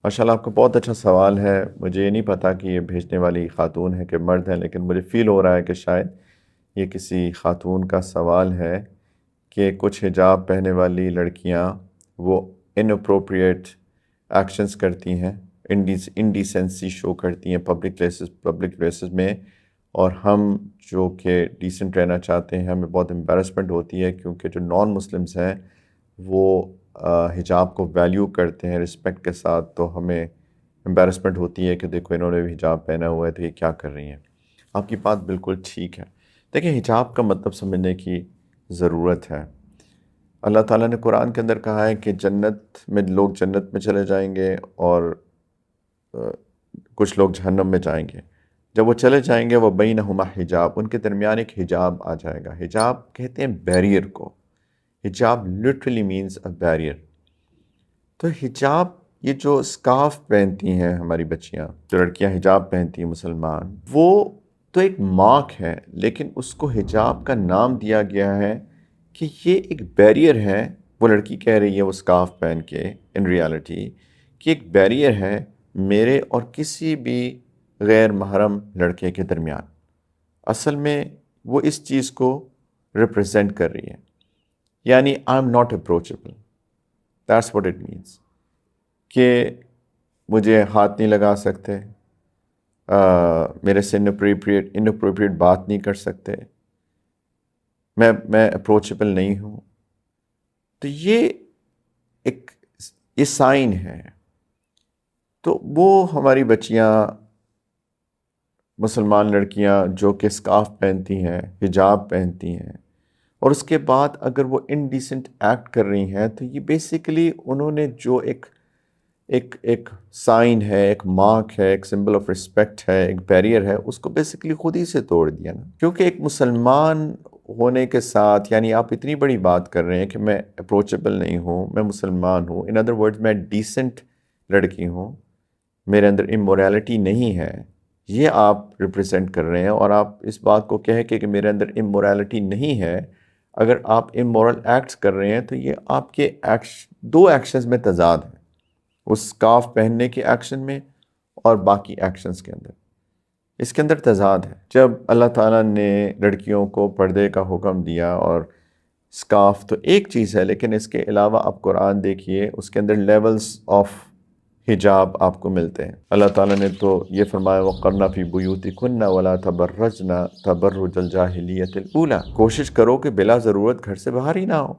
ماشاءاللہ آپ کا بہت اچھا سوال ہے۔ مجھے یہ نہیں پتا کہ یہ بھیجنے والی خاتون ہے کہ مرد ہے، لیکن مجھے فیل ہو رہا ہے کہ شاید یہ کسی خاتون کا سوال ہے کہ کچھ حجاب پہننے والی لڑکیاں وہ اناپروپریٹ ایکشنز کرتی ہیں، انڈیسنسی شو کرتی ہیں پبلک پلیسز میں، اور ہم جو کہ ڈیسنٹ رہنا چاہتے ہیں ہمیں بہت امبیرسمنٹ ہوتی ہے، کیونکہ جو نان مسلمز ہیں وہ حجاب کو ویلیو کرتے ہیں رسپیکٹ کے ساتھ، تو ہمیں امبیرسمنٹ ہوتی ہے کہ دیکھو انہوں نے بھی حجاب پہنا ہوا ہے تو یہ کیا کر رہی ہیں۔ آپ کی بات بالکل ٹھیک ہے۔ دیکھیں، حجاب کا مطلب سمجھنے کی ضرورت ہے۔ اللہ تعالیٰ نے قرآن کے اندر کہا ہے کہ جنت میں لوگ جنت میں چلے جائیں گے اور کچھ لوگ جہنم میں جائیں گے۔ جب وہ چلے جائیں گے وہ بینہما حجاب، ان کے درمیان ایک حجاب آ جائے گا۔ حجاب کہتے ہیں بیریئر کو۔ حجاب literally means a barrier۔ تو حجاب، یہ جو سکارف پہنتی ہیں ہماری بچیاں، جو لڑکیاں حجاب پہنتی ہیں مسلمان، وہ تو ایک مارک ہے، لیکن اس کو حجاب کا نام دیا گیا ہے کہ یہ ایک بیریئر ہے۔ وہ لڑکی کہہ رہی ہے وہ سکارف پہن کے ان ریالٹی کہ ایک بیریئر ہے میرے اور کسی بھی غیر محرم لڑکے کے درمیان۔ اصل میں وہ اس چیز کو ریپرزینٹ کر رہی ہے، یعنی I am not approachable, that's what it means, کہ مجھے ہاتھ نہیں لگا سکتے، میرے سے اناپروپریٹ بات نہیں کر سکتے، میں اپروچیبل نہیں ہوں۔ تو یہ ایک یہ سائن ہے۔ تو وہ ہماری بچیاں، مسلمان لڑکیاں جو کہ سکارف پہنتی ہیں، حجاب پہنتی ہیں، اور اس کے بعد اگر وہ انڈیسنٹ ایکٹ کر رہی ہیں تو یہ بیسیکلی انہوں نے جو ایک سائن ہے، ایک مارک ہے، ایک سمبل آف رسپیکٹ ہے، ایک بیریئر ہے، اس کو بیسیکلی خود ہی سے توڑ دیا نا۔ کیونکہ ایک مسلمان ہونے کے ساتھ، یعنی آپ اتنی بڑی بات کر رہے ہیں کہ میں اپروچیبل نہیں ہوں، میں مسلمان ہوں، ان ادر ورڈز میں ڈیسنٹ لڑکی ہوں، میرے اندر امورالٹی نہیں ہے، یہ آپ ریپرزینٹ کر رہے ہیں، اور آپ اس بات کو کہہ کے کہ میرے اندر امورالٹی نہیں ہے، اگر آپ امورل ایکٹس کر رہے ہیں تو یہ آپ کے دو ایکشنز میں تضاد ہے، اس سکارف پہننے کے ایکشن میں اور باقی ایکشنز کے اندر، اس کے اندر تضاد ہے۔ جب اللہ تعالیٰ نے لڑکیوں کو پردے کا حکم دیا، اور سکارف تو ایک چیز ہے، لیکن اس کے علاوہ آپ قرآن دیکھیے، اس کے اندر لیولز آف حجاب آپ کو ملتے ہیں۔ اللہ تعالیٰ نے تو یہ فرمایا وَقَرْنَ فِي بُيُوتِكُنَّ وَلَا تَبَرَّجْنَ تَبَرُّجَ الْجَاهِلِيَّةِ الْأُولَى، کوشش کرو کہ بلا ضرورت گھر سے باہر ہی نہ ہو۔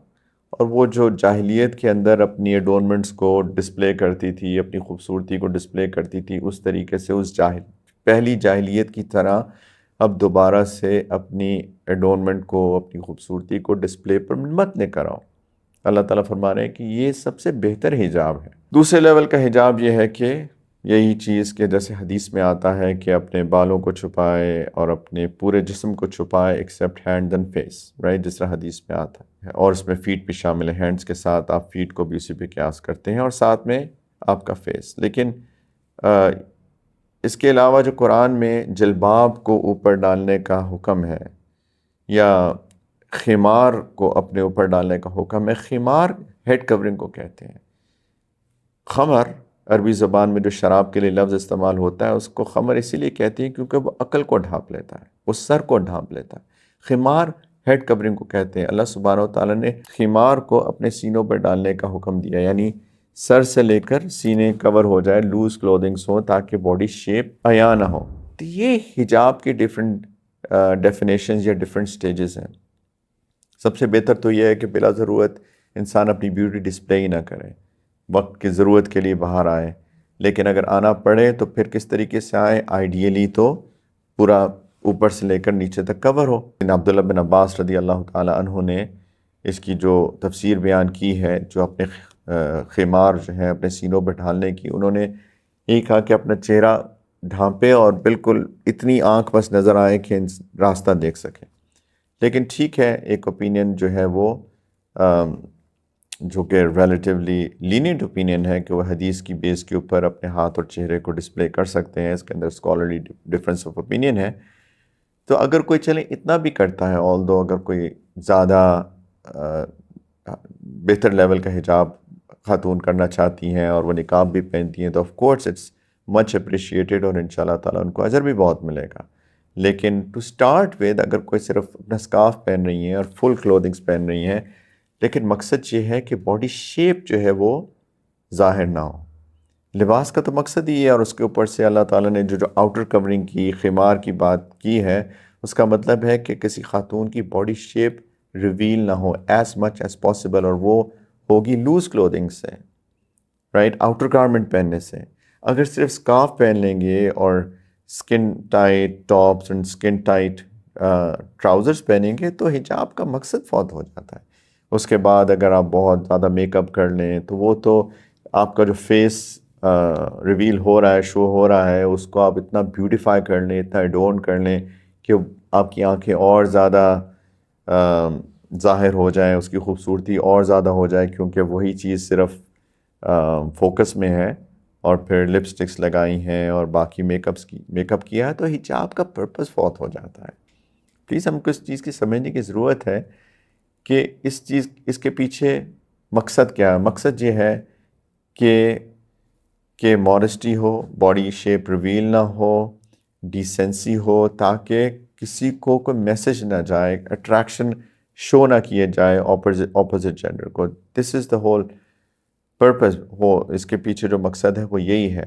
اور وہ جو جاہلیت کے اندر اپنی ایڈورنمنٹس کو ڈسپلے کرتی تھی، اپنی خوبصورتی کو ڈسپلے کرتی تھی، اس طریقے سے اس پہلی جاہلیت کی طرح اب دوبارہ سے اپنی ایڈورنمنٹ کو، اپنی خوبصورتی کو ڈسپلے پر مت لے کر آؤ۔ اللہ تعالیٰ فرما رہے ہیں کہ یہ سب سے بہتر حجاب ہے۔ دوسرے لیول کا حجاب یہ ہے کہ یہی چیز کہ جیسے حدیث میں آتا ہے کہ اپنے بالوں کو چھپائے اور اپنے پورے جسم کو چھپائے except hand and face, right, جس طرح حدیث میں آتا ہے، اور اس میں فیٹ بھی شامل ہے، ہینڈز کے ساتھ آپ فیٹ کو بھی اسی پہ قیاس کرتے ہیں، اور ساتھ میں آپ کا فیس۔ لیکن اس کے علاوہ جو قرآن میں جلباب کو اوپر ڈالنے کا حکم ہے، یا خمار کو اپنے اوپر ڈالنے کا حکم ہے، خمار ہیڈ کورنگ کو کہتے ہیں۔ خمر عربی زبان میں جو شراب کے لیے لفظ استعمال ہوتا ہے، اس کو خمر اسی لیے کہتے ہیں کیونکہ وہ عقل کو ڈھانپ لیتا ہے، وہ سر کو ڈھانپ لیتا ہے۔ خمار ہیڈ کورنگ کو کہتے ہیں۔ اللہ سبحانہ و تعالیٰ نے خمار کو اپنے سینوں پر ڈالنے کا حکم دیا، یعنی سر سے لے کر سینے کور ہو جائے، لوز کلودنگس ہو تاکہ باڈی شیپ عیاں نہ ہو۔ تو یہ حجاب کی ڈیفرنٹ ڈیفینیشنز یا ڈیفرنٹ سٹیجز ہیں۔ سب سے بہتر تو یہ ہے کہ بلا ضرورت انسان اپنی بیوٹی ڈسپلے ہی نہ کرے، وقت کی ضرورت کے لیے باہر آئے، لیکن اگر آنا پڑے تو پھر کس طریقے سے آئے؟ آئیڈیلی تو پورا اوپر سے لے کر نیچے تک کور ہو۔ عبداللہ بن عباس رضی اللہ تعالیٰ عنہ نے اس کی جو تفسیر بیان کی ہے، جو اپنے خمار جو ہیں اپنے سینوں پہ ڈھالنے کی، انہوں نے یہی کہا کہ اپنا چہرہ ڈھانپے اور بالکل اتنی آنکھ بس نظر آئے کہ راستہ دیکھ سکے۔ لیکن ٹھیک ہے، ایک اوپینین جو ہے وہ جو کہ ریلیٹیولی لینینٹ اوپینین ہے کہ وہ حدیث کی بیس کے اوپر اپنے ہاتھ اور چہرے کو ڈسپلے کر سکتے ہیں، اس کے اندر اسکالرلی ڈفرینس آف اوپینین ہے۔ تو اگر کوئی چلیں اتنا بھی کرتا ہے، اگر کوئی زیادہ بہتر لیول کا حجاب خاتون کرنا چاہتی ہیں اور وہ نقاب بھی پہنتی ہیں تو of course it's much appreciated اور انشاءاللہ تعالیٰ ان کو اجر بھی بہت ملے گا. لیکن ٹو اسٹارٹ ود اگر کوئی صرف اپنا اسکارف پہن رہی ہیں اور فل کلودنگس پہن رہی ہیں، لیکن مقصد یہ ہے کہ باڈی شیپ جو ہے وہ ظاہر نہ ہو. لباس کا تو مقصد ہی ہے، اور اس کے اوپر سے اللہ تعالیٰ نے جو آؤٹر کورنگ کی، خمار کی بات کی ہے، اس کا مطلب ہے کہ کسی خاتون کی باڈی شیپ ریویل نہ ہو ایز مچ ایز پاسبل، اور وہ ہوگی لوز کلودنگ سے، رائٹ، آؤٹر گارمنٹ پہننے سے. اگر صرف اسکارف پہن لیں گے اور skin tight tops and skin tight trousers پہنیں گے تو حجاب کا مقصد فوت ہو جاتا ہے. اس کے بعد اگر آپ بہت زیادہ میک اپ کر لیں تو وہ تو آپ کا جو فیس ریویل ہو رہا ہے، شو ہو رہا ہے، اس کو آپ اتنا بیوٹیفائی کر لیں، اتنا ایڈورن کر لیں کہ آپ کی آنکھیں اور زیادہ ظاہر ہو جائیں، اس کی خوبصورتی اور زیادہ ہو جائے، کیونکہ وہی چیز صرف فوکس میں ہے، اور پھر لپسٹکس لگائی ہیں اور باقی میک اپ کیا ہے، تو حجاب کا پرپس فوت ہو جاتا ہے. پلیز ہم کو اس چیز کی سمجھنے کی ضرورت ہے کہ اس کے پیچھے مقصد کیا ہے. مقصد یہ ہے کہ ماڈسٹی ہو، باڈی شیپ ریویل نہ ہو، ڈیسنسی ہو، تاکہ کسی کو کوئی میسج نہ جائے، اٹریکشن شو نہ کیے جائے اپوزٹ جینڈر کو. دس از دا ہول پرپز. وہ اس کے پیچھے جو مقصد ہے وہ یہی ہے.